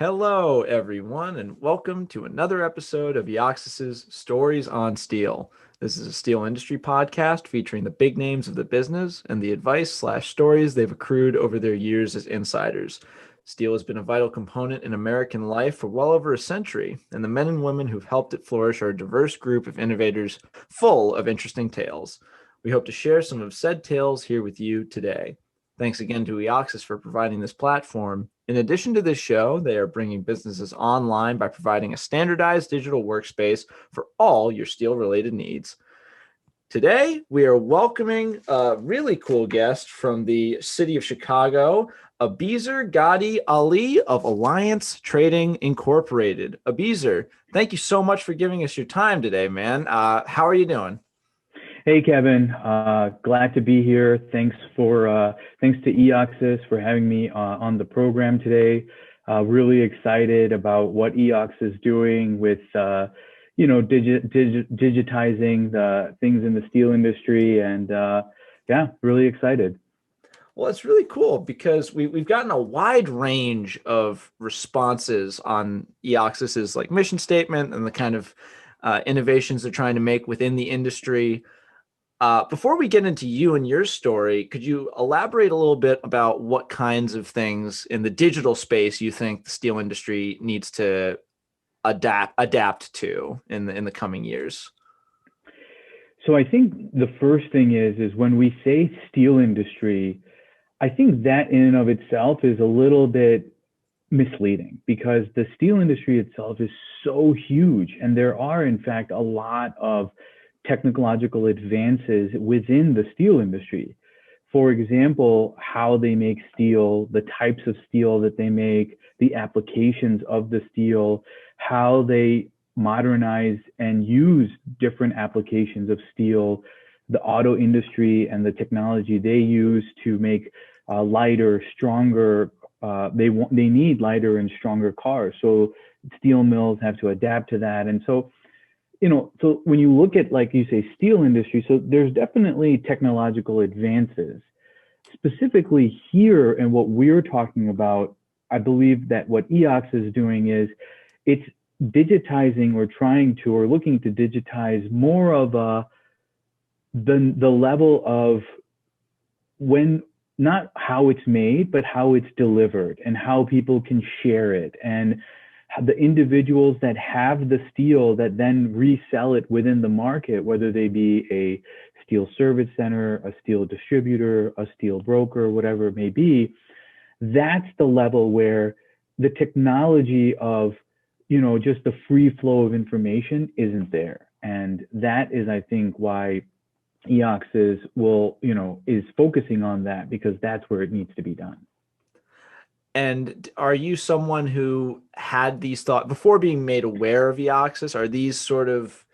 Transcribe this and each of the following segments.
Hello, everyone, and welcome to another episode of EOXS's Stories on Steel. This is a steel industry podcast featuring the big names of the business and the advice/stories they've accrued over their years as insiders. Steel has been a vital component in American life for well over a century, and the men and women who've helped it flourish are a diverse group of innovators full of interesting tales. We hope to share some of said tales here with you today. Thanks again to EOXS for providing this platform. In addition to this show, they are bringing businesses online by providing a standardized digital workspace for all your steel-related needs. Today, we are welcoming a really cool guest from the city of Chicago, Abizer Ghadiali of Alliance Trading Incorporated. Abizer, thank you so much for giving us your time today, man. How are you doing? Hey Kevin, glad to be here. Thanks to EOXS for having me on the program today. Really excited about what EOXS is doing with digitizing the things in the steel industry, and yeah, really excited. Well, it's really cool because we've gotten a wide range of responses on EOXS's like mission statement and the kind of innovations they're trying to make within the industry. Before we get into you and your story, could you elaborate a little bit about what kinds of things in the digital space you think the steel industry needs to adapt to in the coming years? So I think the first thing is when we say steel industry, I think that in and of itself is a little bit misleading because the steel industry itself is so huge, and there are in fact a lot of technological advances within the steel industry. For example, how they make steel, the types of steel that they make, the applications of the steel, how they modernize and use different applications of steel, the auto industry and the technology they use to make lighter, stronger. They need lighter and stronger cars. So steel mills have to adapt to that. And so so when you look at, like you say, steel industry, so there's definitely technological advances. Specifically here, and what we're talking about, I believe that what EOX is doing is it's digitizing or looking to digitize more of the level of when, not how it's made, but how it's delivered and how people can share it, and the individuals that have the steel that then resell it within the market, whether they be a steel service center, a steel distributor, a steel broker, whatever it may be. That's the level where the technology of, just the free flow of information isn't there. And that is, I think, why EOX is focusing on that, because that's where it needs to be done. And are you someone who had these thoughts before being made aware of EOXS? Are these sort of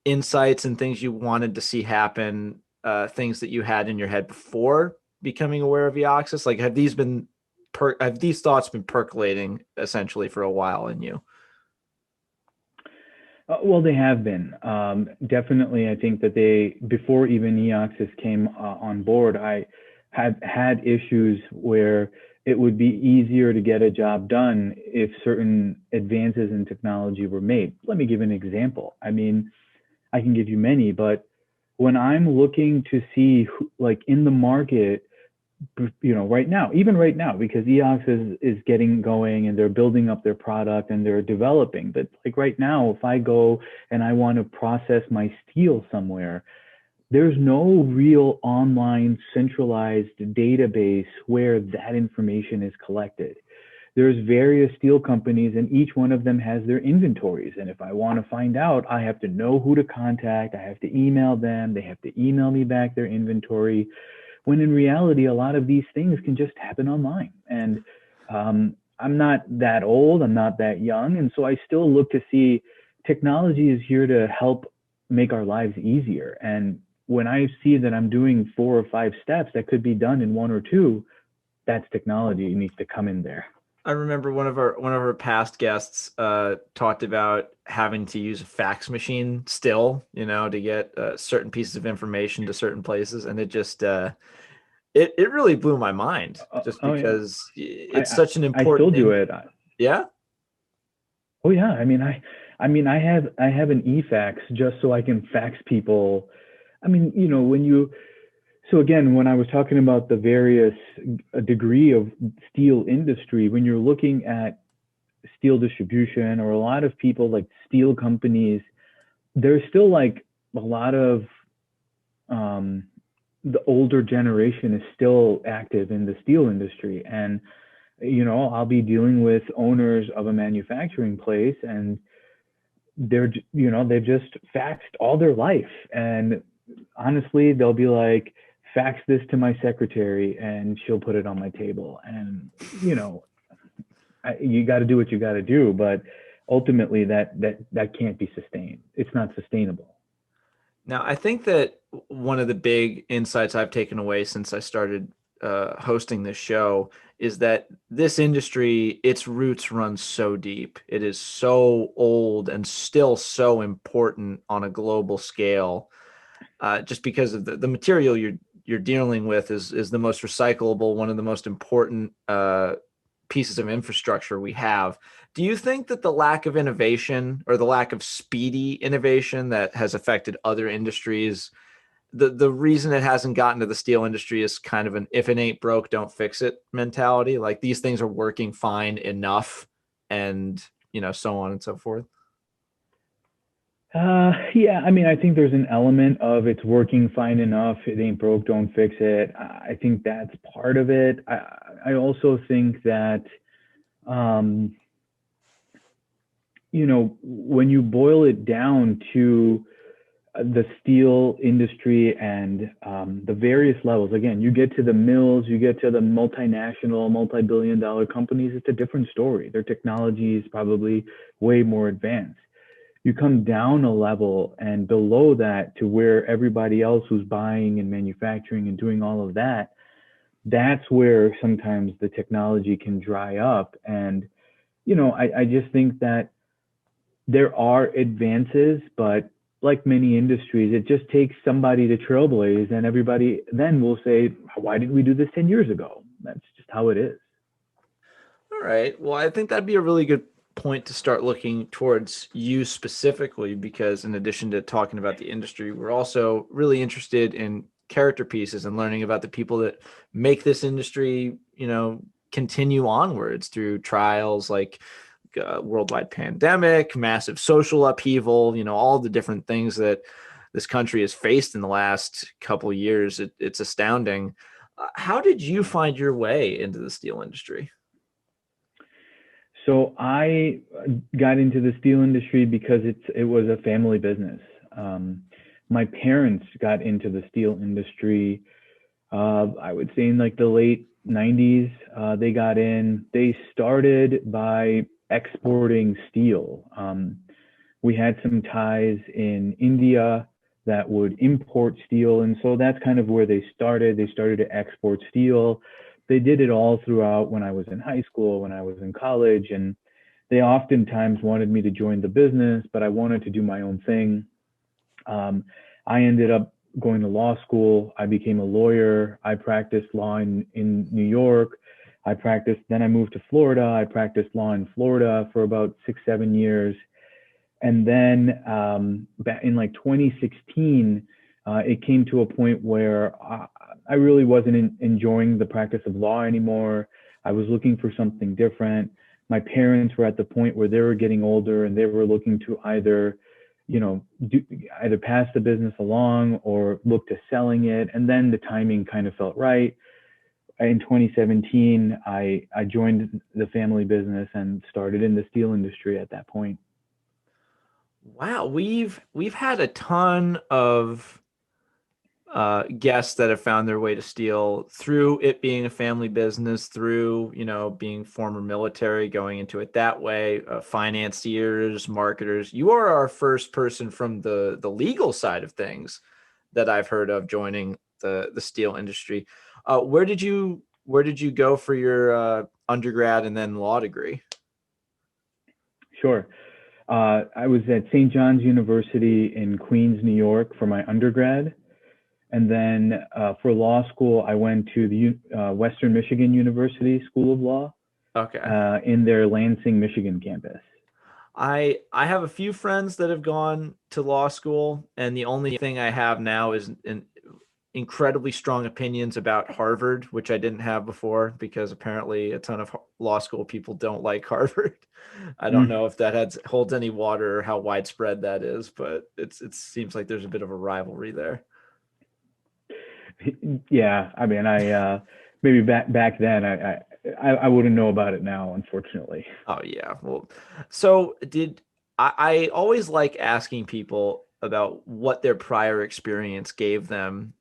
insights and things you wanted to see happen, things that you had in your head before becoming aware of EOXS? Like, have these thoughts been percolating essentially for a while in you? Well, they have been. Definitely, I think that before even EOXS came on board, I have had issues where it would be easier to get a job done if certain advances in technology were made. Let me give an example. I mean, I can give you many, but when I'm looking to see like in the market, right now, because EOX is getting going and they're building up their product and they're developing. But like right now, if I go and I want to process my steel somewhere, there's no real online centralized database where that information is collected. There's various steel companies and each one of them has their inventories. And if I want to find out, I have to know who to contact. I have to email them. They have to email me back their inventory. When in reality, a lot of these things can just happen online. And I'm not that old. I'm not that young. And so I still look to see technology is here to help make our lives easier. And when I see that I'm doing 4 or 5 steps that could be done in 1 or 2, that's technology. It needs to come in there. I remember one of our past guests talked about having to use a fax machine still, to get certain pieces of information to certain places, and it just it really blew my mind just Oh yeah, because it's such an I still important do it. yeah. Oh yeah, I have an e-fax just so I can fax people. I mean, when you so again, when I was talking about the various degree of steel industry, when you're looking at steel distribution or a lot of people like steel companies, there's still like a lot of um, the older generation is still active in the steel industry, and I'll be dealing with owners of a manufacturing place, and they've just faxed all their life, and honestly they'll be like, fax this to my secretary and she'll put it on my table, and you got to do what you got to do, but ultimately that can't be sustained. It's not sustainable. Now, I think that one of the big insights I've taken away since I started hosting this show is that this industry, its roots run so deep. It is so old and still so important on a global scale, just because of the material you're dealing with is the most recyclable, one of the most important pieces of infrastructure we have. Do you think that the lack of innovation or the lack of speedy innovation that has affected other industries, the reason it hasn't gotten to the steel industry is kind of an if it ain't broke, don't fix it mentality? Like these things are working fine enough, and so on and so forth. Yeah, I think there's an element of it's working fine enough. It ain't broke, don't fix it. I think that's part of it. I also think that, um, when you boil it down to the steel industry and the various levels, again, you get to the mills, you get to the multinational, multi-billion dollar companies, it's a different story. Their technology is probably way more advanced. You come down a level and below that to where everybody else who's buying and manufacturing and doing all of that, that's where sometimes the technology can dry up. And, I just think that there are advances, but like many industries, it just takes somebody to trailblaze, and everybody then will say, why didn't we do this 10 years ago? That's just how it is. All right. Well, I think that'd be a really good point to start looking towards you specifically, because in addition to talking about the industry, we're also really interested in character pieces and learning about the people that make this industry, continue onwards through trials like worldwide pandemic, massive social upheaval, all the different things that this country has faced in the last couple of years. It's astounding. How did you find your way into the steel industry? So I got into the steel industry because it was a family business. Um, my parents got into the steel industry. I would say in like the late 90s. They got in. They started by exporting steel. We had some ties in India that would import steel, and so that's kind of where they started. They started to export steel. They did it all throughout when I was in high school, when I was in college, and they oftentimes wanted me to join the business, but I wanted to do my own thing. Um, I ended up going to law school. I became a lawyer. I practiced law in New York. Then I moved to Florida. I practiced law in Florida for about 6, 7 years. And then back in like 2016, it came to a point where I really wasn't enjoying the practice of law anymore. I was looking for something different. My parents were at the point where they were getting older, and they were looking to either, either pass the business along or look to selling it. And then the timing kind of felt right. In 2017, I joined the family business and started in the steel industry at that point. Wow, we've had a ton of guests that have found their way to steel through it being a family business, through being former military, going into it that way, financiers, marketers. You are our first person from the legal side of things that I've heard of joining the steel industry. Where did you go for your undergrad and then law degree? Sure. I was at St. John's University in Queens, New York for my undergrad. And then for law school, I went to the Western Michigan University School of Law Okay. in their Lansing, Michigan campus. I have a few friends that have gone to law school, and the only thing I have now is an incredibly strong opinions about Harvard, which I didn't have before because apparently a ton of law school people don't like Harvard. I don't know if that holds any water or how widespread that is, but it seems like there's a bit of a rivalry there. Yeah, I mean, maybe back then I wouldn't know about it now, unfortunately. Oh yeah. Well, so did I always like asking people about what their prior experience gave them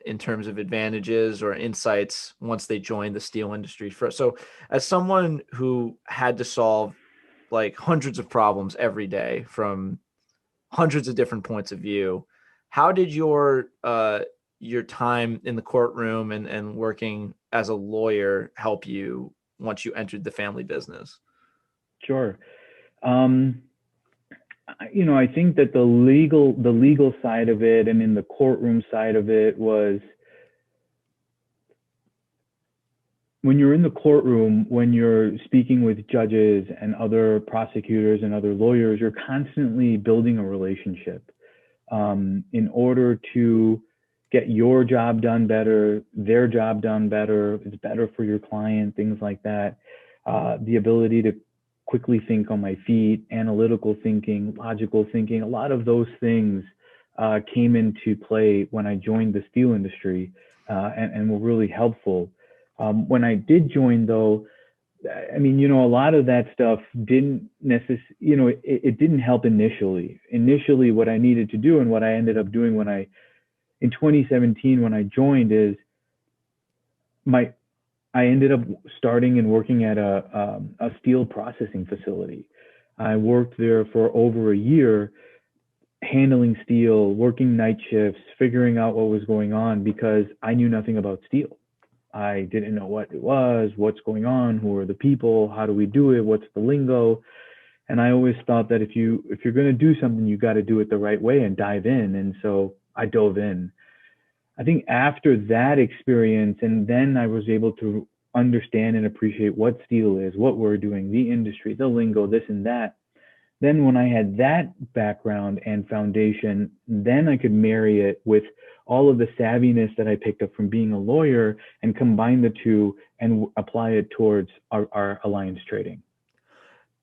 in terms of advantages or insights once they joined the steel industry. So, as someone who had to solve like hundreds of problems every day from hundreds of different points of view, how did your time in the courtroom and working as a lawyer help you once you entered the family business? Sure. Um, I think that the legal side of it and in the courtroom side of it was when you're in the courtroom, when you're speaking with judges and other prosecutors and other lawyers, you're constantly building a relationship in order to get your job done better, their job done better. It's better for your client, things like that. The ability to quickly think on my feet, analytical thinking, logical thinking, a lot of those things came into play when I joined the steel industry and were really helpful. When I did join, though, I mean, a lot of that stuff didn't necessarily, it didn't help initially. Initially, what I needed to do and what I ended up doing in 2017, when I joined, is I ended up starting and working at a steel processing facility. I worked there for over a year, handling steel, working night shifts, figuring out what was going on because I knew nothing about steel. I didn't know what it was, what's going on, who are the people, how do we do it, what's the lingo. And I always thought that if you're going to do something, you got to do it the right way and dive in. And so I dove in. I think after that experience, and then I was able to understand and appreciate what steel is, what we're doing, the industry, the lingo, this and that. Then when I had that background and foundation, then I could marry it with all of the savviness that I picked up from being a lawyer and combine the two and apply it towards our alliance trading.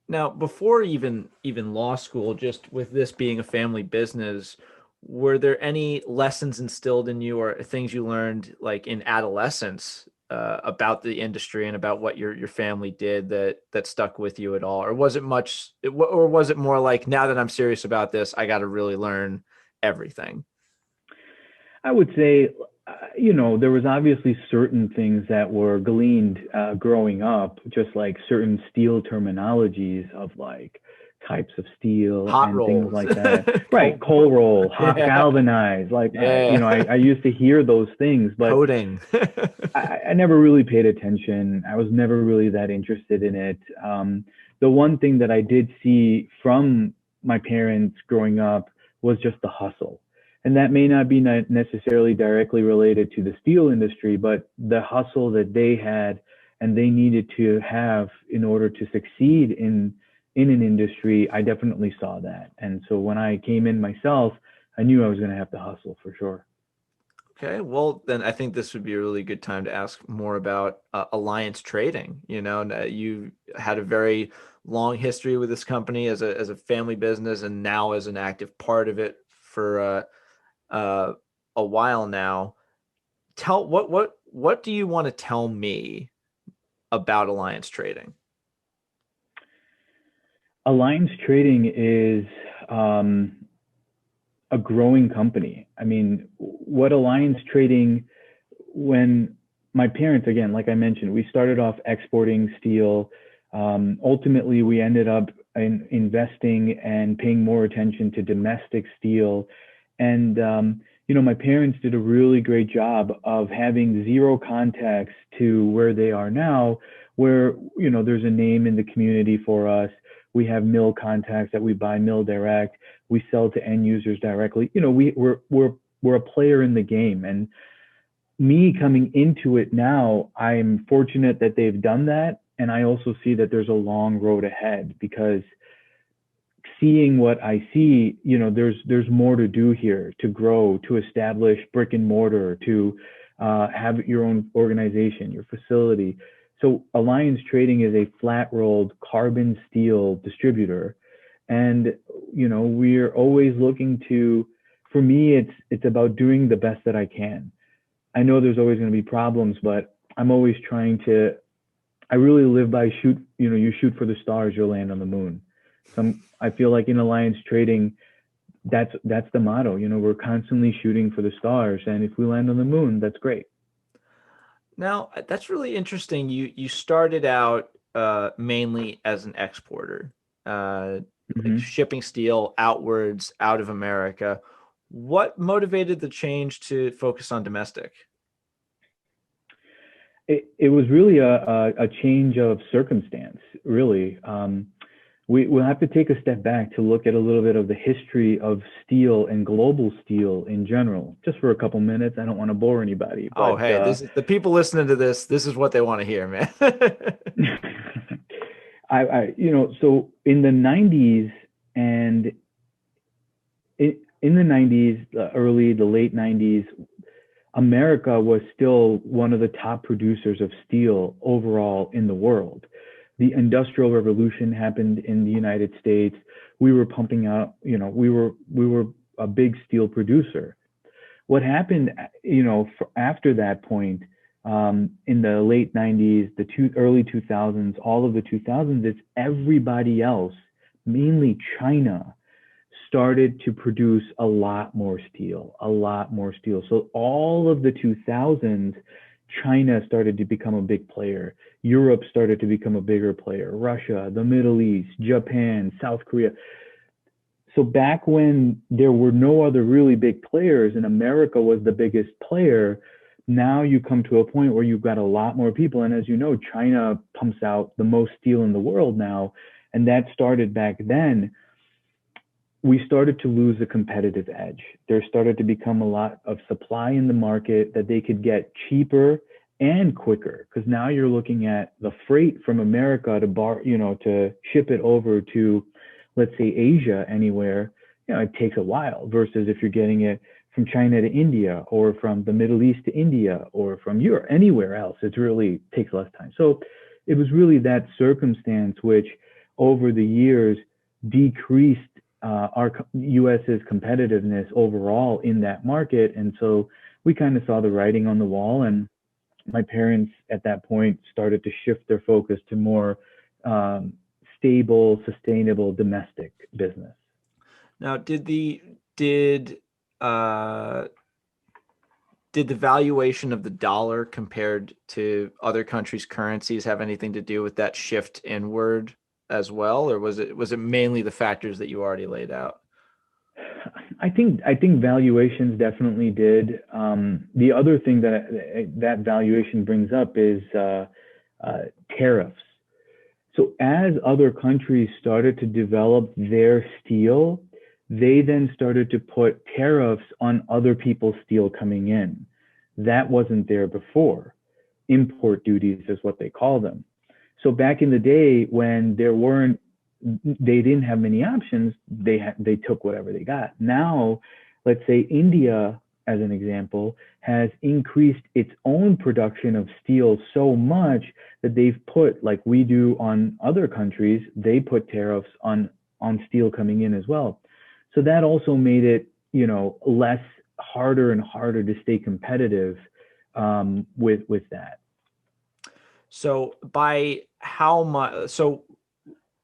Now, before even law school, just with this being a family business, were there any lessons instilled in you or things you learned like in adolescence about the industry and about what your family did that stuck with you at all? Or was it or was it more like now that I'm serious about this, I got to really learn everything? I would say, there was obviously certain things that were gleaned growing up, just like certain steel terminologies of like types of steel Hot and things rolls, like that. Right, cold cold roll. roll, hot Yeah, galvanized. Like, yeah, I used to hear those things, but coding. I never really paid attention. I was never really that interested in it. The one thing that I did see from my parents growing up was just the hustle. And that may not be necessarily directly related to the steel industry, but the hustle that they had and they needed to have in order to succeed in an industry, I definitely saw that. And so when I came in myself, I knew I was going to have to hustle for sure. Okay, well, then I think this would be a really good time to ask more about alliance trading. You had a very long history with this company as a family business, and now as an active part of it for uh, a while now. Tell what do you want to tell me about alliance trading? Alliance Trading is um, a growing company. I mean, what Alliance Trading, when my parents, again, like I mentioned, we started off exporting steel. Ultimately, we ended up investing and paying more attention to domestic steel. And, my parents did a really great job of having zero context to where they are now, where, there's a name in the community for us. We have mill contacts that we buy mill direct. We sell to end users directly. We're a player in the game. And me coming into it now, I'm fortunate that they've done that. And I also see that there's a long road ahead because seeing what I see, there's more to do here, to grow, to establish brick and mortar, to have your own organization, your facility. So Alliance Trading is a flat rolled carbon steel distributor. And, we're always looking to, for me, it's about doing the best that I can. I know there's always going to be problems, but I'm always I really live by you shoot for the stars, you'll land on the moon. So I feel like in Alliance Trading, that's the motto. We're constantly shooting for the stars, and if we land on the moon, that's great. Now, that's really interesting. You started out mainly as an exporter, like Mm-hmm. shipping steel outwards out of America. What motivated the change to focus on domestic? It was really a change of circumstance, really. We'll have to take a step back to look at a little bit of the history of steel and global steel in general, just for a couple minutes. I don't want to bore anybody, Oh, but hey, this is the people listening to this. This is what they want to hear, man. so in the 90s and in the 90s, the late 90s, America was still one of the top producers of steel overall in the world. The Industrial Revolution happened in the United States. We were pumping out, we were a big steel producer. What happened, after that point, in the late 90s, early 2000s, all of the 2000s, it's everybody else, mainly China, started to produce a lot more steel. So all of the 2000s, China started to become a big player. Europe started to become a bigger player. Russia, the Middle East, Japan, South Korea. So back when there were no other really big players and America was the biggest player, now you come to a point where you've got a lot more people. And as you know, China pumps out the most steel in the world now. And that started back then. We started to lose a competitive edge. There started to become a lot of supply in the market that they could get cheaper and quicker. Because now you're looking at the freight from America to ship it over to, let's say, Asia, anywhere. It takes a while. Versus if you're getting it from China to India, or from the Middle East to India, or from Europe, anywhere else, it really takes less time. So it was really that circumstance which, over the years, decreased our US's competitiveness overall in that market. And so we kind of saw the writing on the wall, and my parents at that point started to shift their focus to more stable, sustainable domestic business. Now, uh, did the valuation of the dollar compared to other countries' currencies have anything to do with that shift inward as well, or was it mainly the factors that you already laid out? I think valuations definitely did. The other thing that valuation brings up is tariffs. So as other countries started to develop their steel, they then started to put tariffs on other people's steel coming in. That wasn't there before. Import duties is what they call them. So back in the day, when they didn't have many options, they took whatever they got. Now, let's say India, as an example, has increased its own production of steel so much that they've put, like we do on other countries, they put tariffs on steel coming in as well. So that also made it, less harder and harder to stay competitive with that. So by how much? So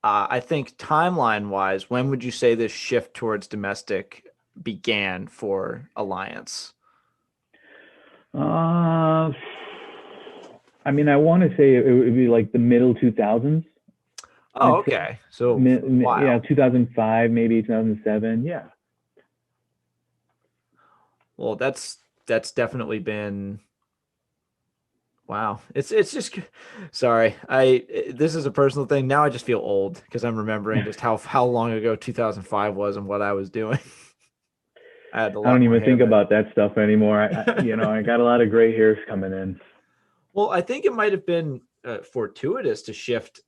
I think timeline wise, when would you say this shift towards domestic began for Alliance? Uh, I want to say it would be like the middle 2000s. Oh, okay. So Yeah, wow. 2005, maybe 2007. Yeah. Well, that's definitely been wow. It's just sorry. This is a personal thing. Now I just feel old because I'm remembering just how long ago 2005 was and what I was doing. I had a I lot don't more even hair think then. about that stuff anymore. I got a lot of gray hairs coming in. Well, I think it might have been fortuitous to shift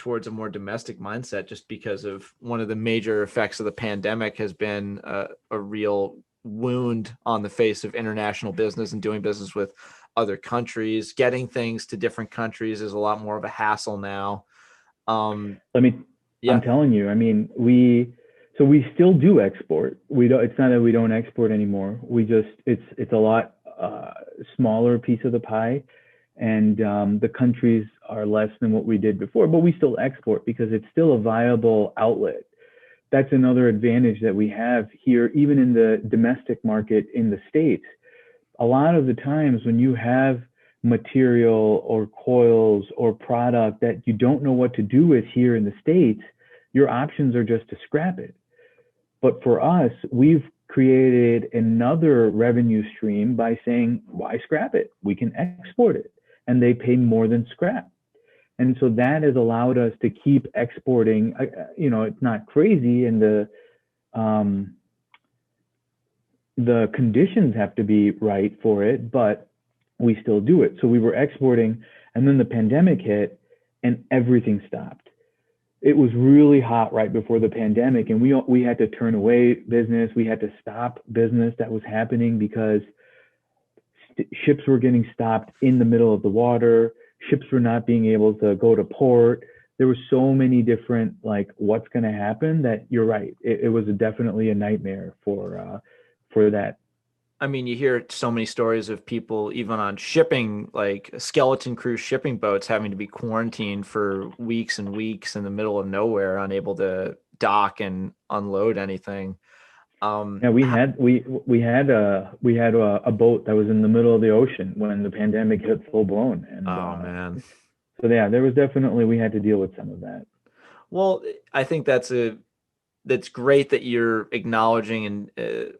towards a more domestic mindset, just because of one of the major effects of the pandemic has been a real wound on the face of international business and doing business with other countries. Getting things to different countries is a lot more of a hassle now. Let me, I'm Yeah. telling you, I mean, we still do export. We don't, it's not that we don't export anymore. We just, it's a lot smaller piece of the pie, and the countries are less than what we did before, but we still export because it's still a viable outlet. That's another advantage that we have here, even in the domestic market in the States. A lot of the times when you have material or coils or product that you don't know what to do with here in the States, your options are just to scrap it. But for us, we've created another revenue stream by saying, why scrap it? We can export it. And they pay more than scrap. And so that has allowed us to keep exporting. It's not crazy, and the conditions have to be right for it, but we still do it. So we were exporting, and then the pandemic hit and everything stopped. It was really hot right before the pandemic, and we had to turn away business. We had to stop business that was happening because ships were getting stopped in the middle of the water. Ships were not being able to go to port. There were so many different, like, what's going to happen, that you're right. It was definitely a nightmare for that. I mean, you hear so many stories of people, even on shipping, like skeleton crew shipping boats, having to be quarantined for weeks and weeks in the middle of nowhere, unable to dock and unload anything. Yeah, we had a boat that was in the middle of the ocean when the pandemic hit full blown, and Oh man. so yeah, there was definitely, we had to deal with some of that. Well, I think that's great that you're acknowledging and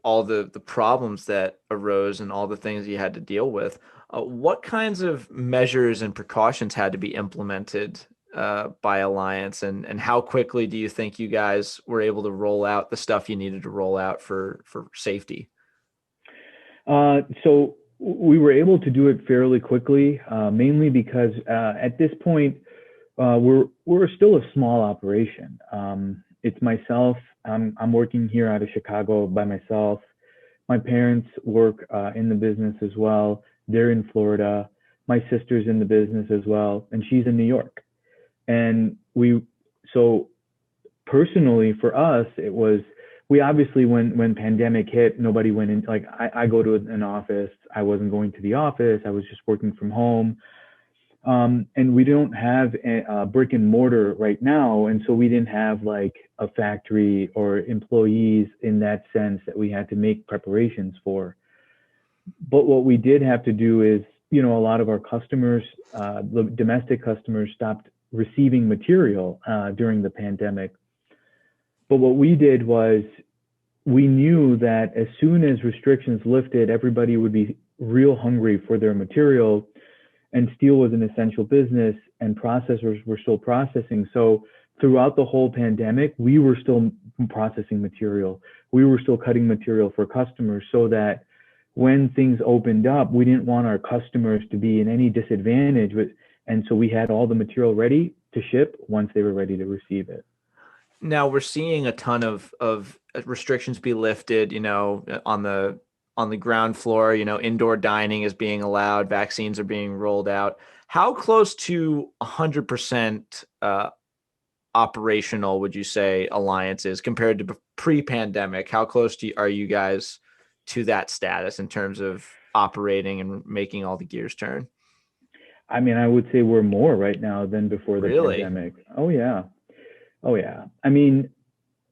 all the problems that arose and all the things you had to deal with. What kinds of measures and precautions had to be implemented by Alliance, and how quickly do you think you guys were able to roll out the stuff you needed to roll out for safety? So we were able to do it fairly quickly, mainly because at this point we're still a small operation. It's myself. I'm working here out of Chicago by myself. My parents work in the business as well. They're in Florida. My sister's in the business as well, and she's in New York. And so personally for us, it was, we obviously, when pandemic hit, nobody went in. Like, I go to an office. I wasn't going to the office. I was just working from home. And we don't have a brick and mortar right now. And so we didn't have like a factory or employees in that sense that we had to make preparations for. But what we did have to do is, a lot of our customers, the domestic customers, stopped receiving material during the pandemic. But what we did was, we knew that as soon as restrictions lifted, everybody would be real hungry for their material. And steel was an essential business, and processors were still processing. So throughout the whole pandemic, we were still processing material. We were still cutting material for customers, so that when things opened up, we didn't want our customers to be in any disadvantage. And so we had all the material ready to ship once they were ready to receive it. Now we're seeing a ton of restrictions be lifted, on the ground floor, indoor dining is being allowed, vaccines are being rolled out. How close to 100% operational would you say Alliance is compared to pre-pandemic? How close are you guys to that status in terms of operating and making all the gears turn? I mean, I would say we're more right now than before the Really? pandemic. Oh yeah. Oh yeah. I mean,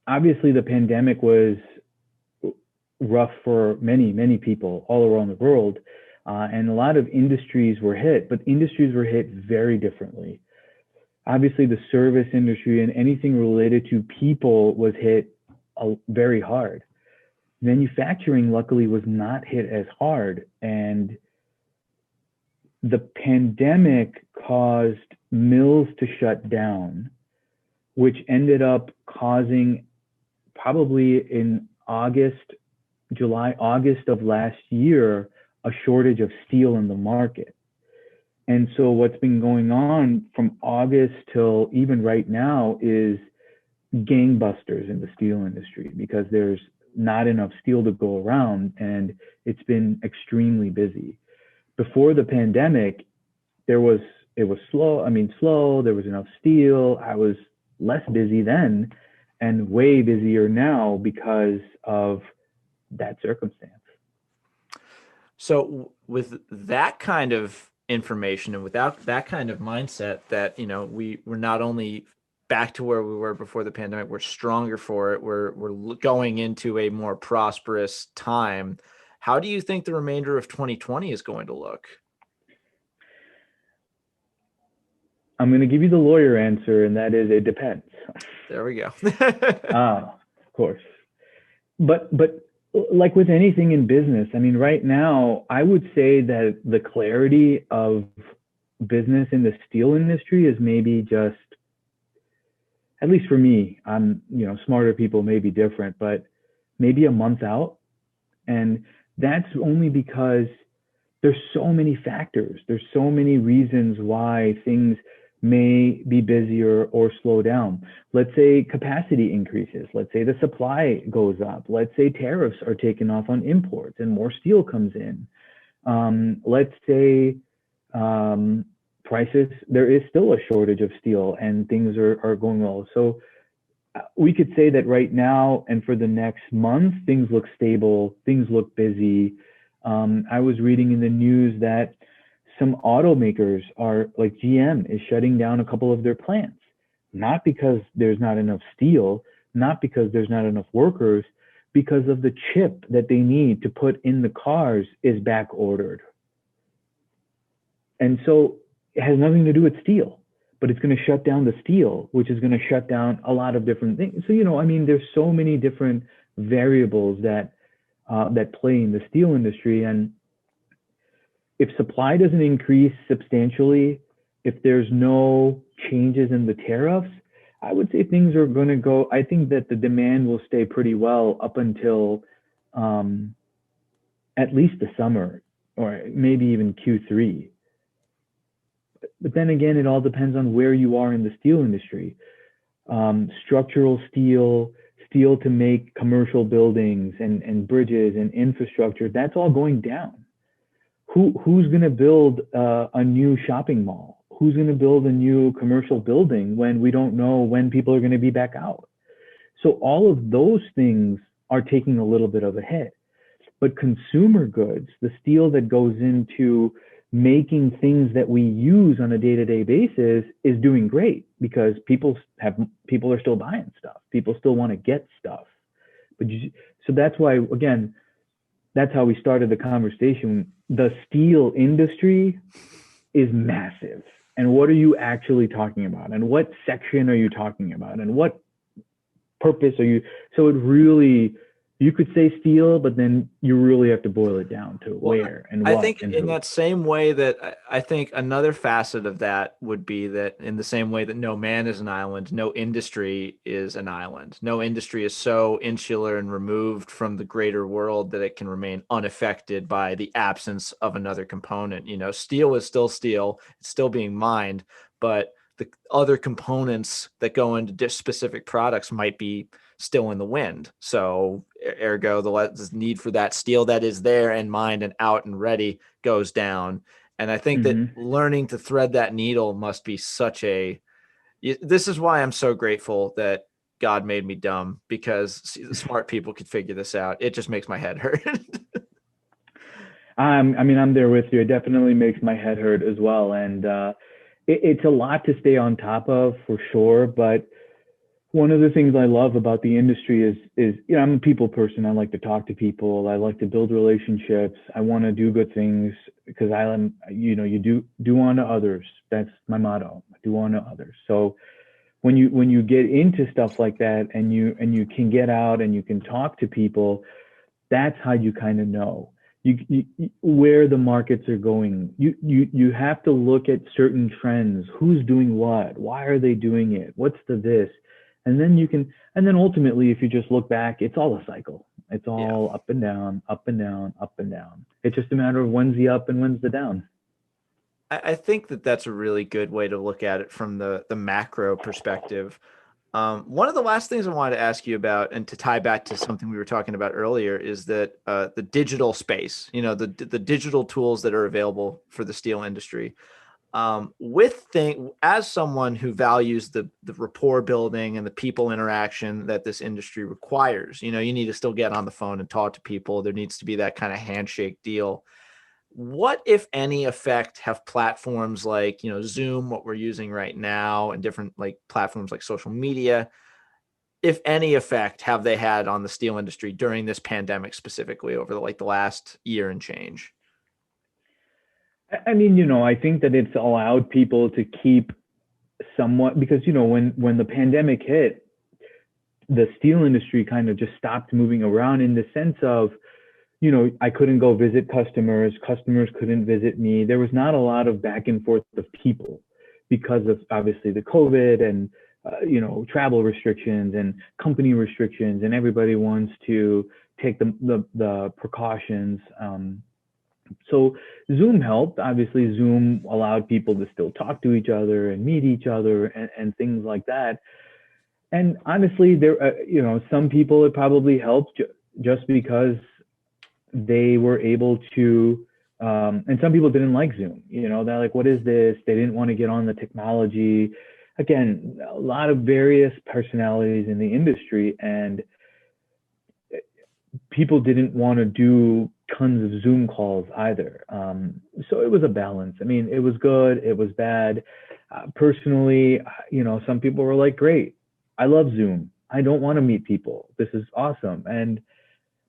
obviously the pandemic was rough for many, many people all around the world. And a lot of industries were hit, but industries were hit very differently. Obviously, the service industry and anything related to people was hit very hard. Manufacturing, luckily, was not hit as hard. And the pandemic caused mills to shut down, which ended up causing, probably in July, August of last year, a shortage of steel in the market. And so what's been going on from August till even right now is gangbusters in the steel industry because there's not enough steel to go around, and it's been extremely busy. Before the pandemic, it was slow. I mean, slow. There was enough steel. I was less busy then and way busier now because of that circumstance. So with that kind of information and without that kind of mindset that, we're not only back to where we were before the pandemic, we're stronger for it. We're going into a more prosperous time. How do you think the remainder of 2020 is going to look? I'm going to give you the lawyer answer, and that is it depends. There we go. Of course. But like with anything in business, I mean, right now, I would say that the clarity of business in the steel industry is maybe just, at least for me, smarter people may be different, but maybe a month out. And that's only because there's so many factors. There's so many reasons why things may be busier or slow down. Let's say capacity increases. Let's say the supply goes up. Let's say tariffs are taken off on imports and more steel comes in. Let's say prices, there is still a shortage of steel and things are going well. So we could say that right now and for the next month, things look stable, things look busy. I was reading in the news that some automakers are, like GM is shutting down a couple of their plants, not because there's not enough steel, not because there's not enough workers, because of the chip that they need to put in the cars is back ordered. And so it has nothing to do with steel, but it's going to shut down the steel, which is going to shut down a lot of different things. So, there's so many different variables that play in the steel industry. And if supply doesn't increase substantially, if there's no changes in the tariffs, I would say things are going to go. I think that the demand will stay pretty well up until at least the summer, or maybe even Q3. But then again, it all depends on where you are in the steel industry. Structural steel, steel to make commercial buildings and bridges and infrastructure, that's all going down. Who's going to build a new shopping mall? Who's going to build a new commercial building when we don't know when people are going to be back out? So all of those things are taking a little bit of a hit. But consumer goods, the steel that goes into making things that we use on a day-to-day basis, is doing great because people are still buying stuff. People still want to get stuff. So that's why, again, that's how we started the conversation. The steel industry is massive. And what are you actually talking about? And what section are you talking about? And what purpose are you? So it really, you could say steel, but then you really have to boil it down to where and what. I think in that same way that I think another facet of that would be that in the same way that no man is an island, no industry is an island. No industry is so insular and removed from the greater world that it can remain unaffected by the absence of another component. Steel is still steel. It's still being mined, but the other components that go into specific products might be still in the wind. So ergo, the need for that steel that is there and mined and out and ready goes down. And I think that learning to thread that needle must be this is why I'm so grateful that God made me dumb, because smart people could figure this out. It just makes my head hurt. I'm there with you. It definitely makes my head hurt as well. And it's a lot to stay on top of, for sure. But one of the things I love about the industry is I'm a people person. I like to talk to people. I like to build relationships. I want to do good things because you do unto others. That's my motto. Do unto others. So when you get into stuff like that and you can get out and you can talk to people, that's how you kind of know you where the markets are going. You have to look at certain trends. Who's doing what? Why are they doing it? What's the this? And then ultimately, if you just look back, it's all a cycle. It's all up and down, up and down, up and down. It's just a matter of when's the up and when's the down. I think that that's a really good way to look at it from the macro perspective. One of the last things I wanted to ask you about, and to tie back to something we were talking about earlier, is that the digital space, the digital tools that are available for the steel industry. As someone who values the rapport building and the people interaction that this industry requires, you need to still get on the phone and talk to people. There needs to be that kind of handshake deal. What, if any, effect have platforms like, Zoom, what we're using right now, and different like platforms like social media, if any effect have they had on the steel industry during this pandemic, specifically over the last year and change? I mean, I think that it's allowed people to keep somewhat, because when the pandemic hit, the steel industry kind of just stopped moving around, in the sense of, I couldn't go visit customers, customers couldn't visit me. There was not a lot of back and forth of people because of obviously the COVID and travel restrictions and company restrictions, and everybody wants to take the precautions. So Zoom helped. Obviously, Zoom allowed people to still talk to each other and meet each other, and things like that. And honestly, there, some people it probably helped just because they were able to, and some people didn't like Zoom. They're like, what is this? They didn't want to get on the technology. Again, a lot of various personalities in the industry, and people didn't want to do tons of Zoom calls either. So it was a balance. I mean, it was good, it was bad. Personally, some people were like, great, I love Zoom. I don't want to meet people. This is awesome.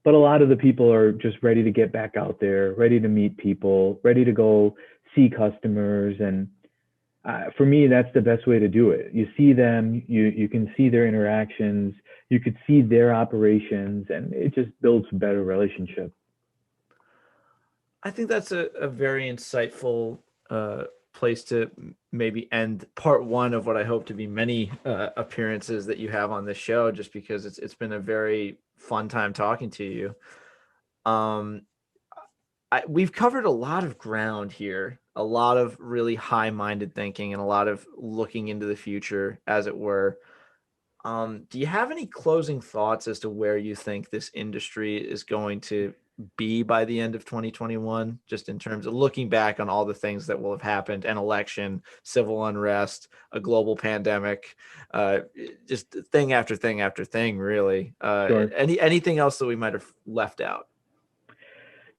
But a lot of the people are just ready to get back out there, ready to meet people, ready to go see customers. And for me, that's the best way to do it. You see them, you can see their interactions, you could see their operations, and it just builds a better relationship. I think that's a very insightful place to maybe end part one of what I hope to be many appearances that you have on this show, just because it's been a very fun time talking to you. Um, we've covered a lot of ground here, a lot of really high-minded thinking, and a lot of looking into the future, as it were. Do you have any closing thoughts as to where you think this industry is going to be by the end of 2021, just in terms of looking back on all the things that will have happened: an election, civil unrest, a global pandemic, just thing after thing after thing, really? Sure. Anything else that we might have left out?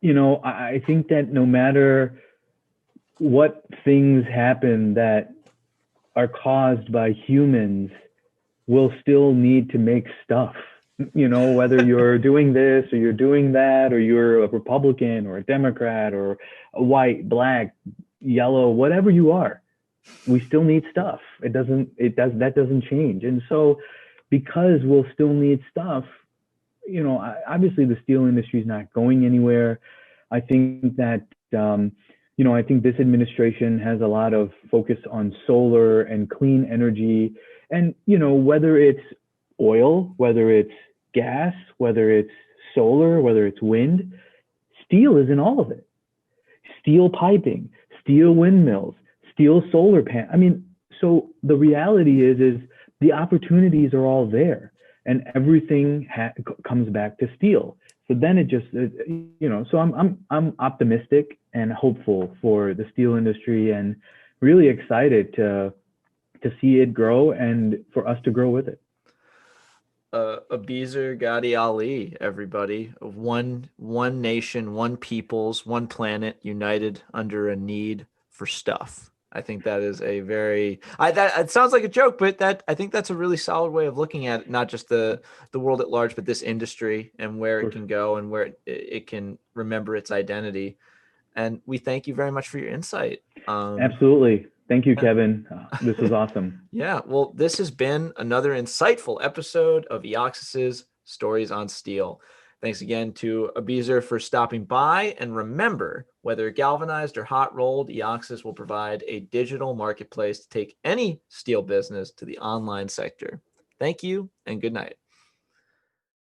I think that no matter what things happen that are caused by humans, we'll still need to make stuff. Whether you're doing this or you're doing that, or you're a Republican or a Democrat or a white, black, yellow, whatever you are, we still need stuff. That doesn't change. And so, because we'll still need stuff, obviously the steel industry is not going anywhere. I think that, I think this administration has a lot of focus on solar and clean energy. And, whether it's oil, whether it's gas, whether it's solar, whether it's wind, steel is in all of it. Steel piping, steel windmills, steel solar pan. I mean, so the reality is the opportunities are all there, and everything comes back to steel. So then it just, so I'm optimistic and hopeful for the steel industry, and really excited to see it grow and for us to grow with it. Abizer Ghadiali, everybody. One nation, one peoples, one planet, united under a need for stuff. I think that is a very that it sounds like a joke, but that I think that's a really solid way of looking at it, not just the world at large, but this industry and where it can go and where it can remember its identity. And we thank you very much for your insight. Absolutely. Thank you, Kevin. This was awesome. Yeah, well, this has been another insightful episode of EOXS's Stories on Steel. Thanks again to Abizer for stopping by. And remember, whether galvanized or hot rolled, EOXS will provide a digital marketplace to take any steel business to the online sector. Thank you and good night.